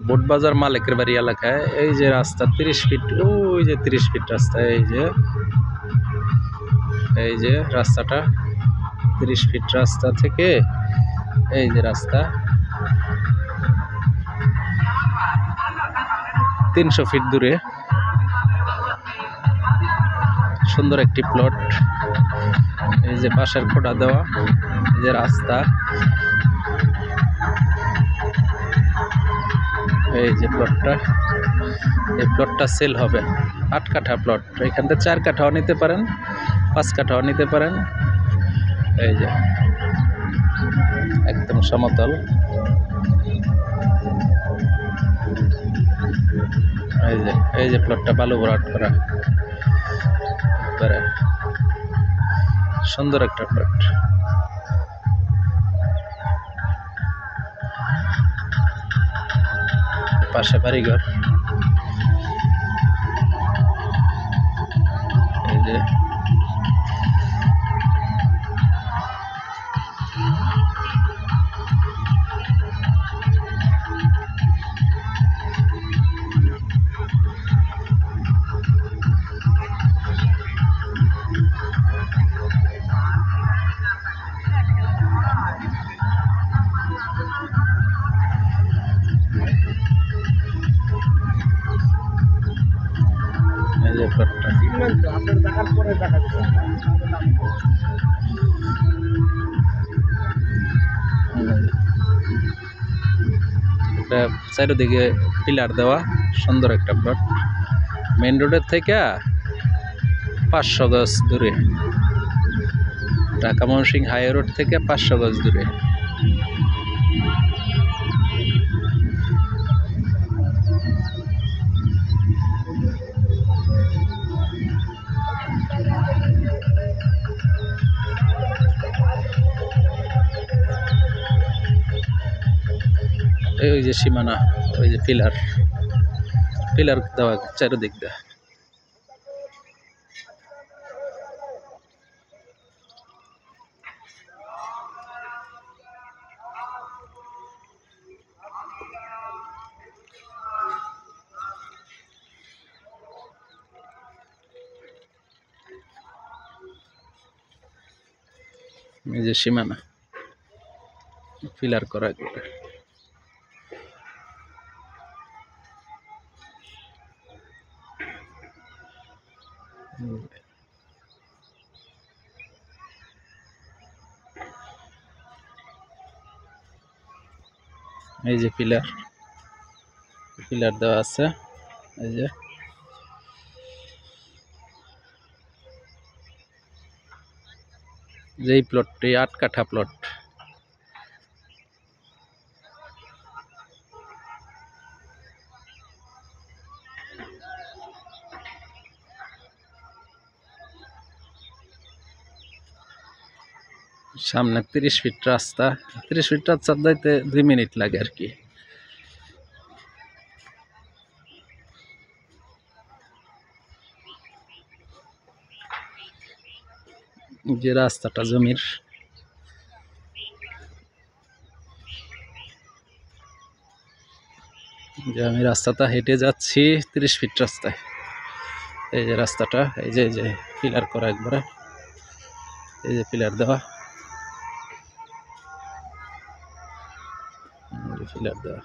বোটবাজার মালিকের বাড়ি এলাকায় এই যে রাস্তা 30 ফিট, ওই যে 30 ফিট রাস্তা, এই যে রাস্তাটা 30 ফিট রাস্তা থেকে এই যে রাস্তা 300 ফিট দূরে সুন্দর একটি প্লট। এই যে পাশের খোঁড়া দেওয়া, এই যে রাস্তা, এই যে প্লটটা, এই প্লটটা সেল হবে। 8 কাঠা প্লট, এখান থেকে 4 কাঠাও নিতে পারেন, 5 কাঠাও নিতে পারেন। এই যে একদম সমতল, এই যে প্লটটা বালু ভরাট করা, একবারে সুন্দর একটা প্লট। পাশে বাড়িঘর, এই যে প্লটটা চারিদিকে পিলার দেওয়া সুন্দর একটা প্লট। মেইন রোডের থেকে 500 গজ দূরে, ঢাকা ময়মনসিংহ হাই রোড থেকে 500 গজ দূরে। ওই যে সীমানা, ওই যে পিলার দেওয়া চারিদিক দিয়ে। এই যে সীমানা পিলার করা, এই যে পিলার দেওয়া আছে। এই যে যেই প্লটটি 8 কাঠা প্লট, সামনে 30 ফিট রাস্তা। 30 ফিট রাস্তা যাইতে 2 মিনিট লাগে আর কি। যে রাস্তাটা জমির, যে আমি রাস্তাটা হেঁটে যাচ্ছি 30 ফিট রাস্তায়। এই যে রাস্তাটা, এই যে পিলার করা একবারে, এই যে পিলার দেওয়া, পিলার দেওয়া।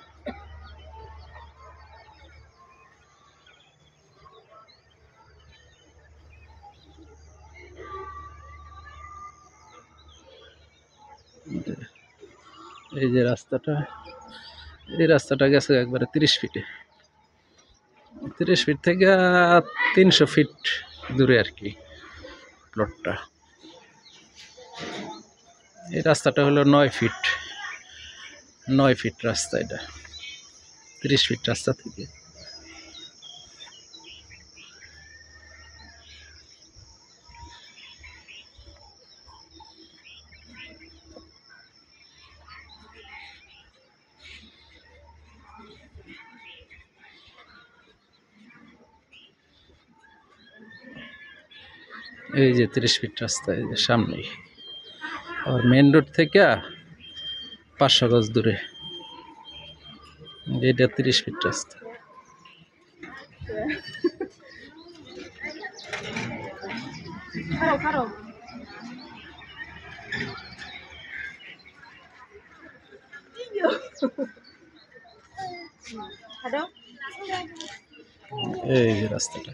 এই যে রাস্তাটা, এই রাস্তাটা গেছে একবারে 30 ফিটে, 30 ফিট থেকে 300 ফিট দূরে আর কি প্লটটা। এই রাস্তাটা হলো 9 ফিট, 9 ফিট রাস্তা এটা 30 ফিট রাস্তা থেকে। এই যে 30 ফিট রাস্তা, এই যে সামনেই। আর মেন রোড থেকে 500 গজ দূরে। এটা 30 ফিট রাস্তা। এই যে রাস্তাটা।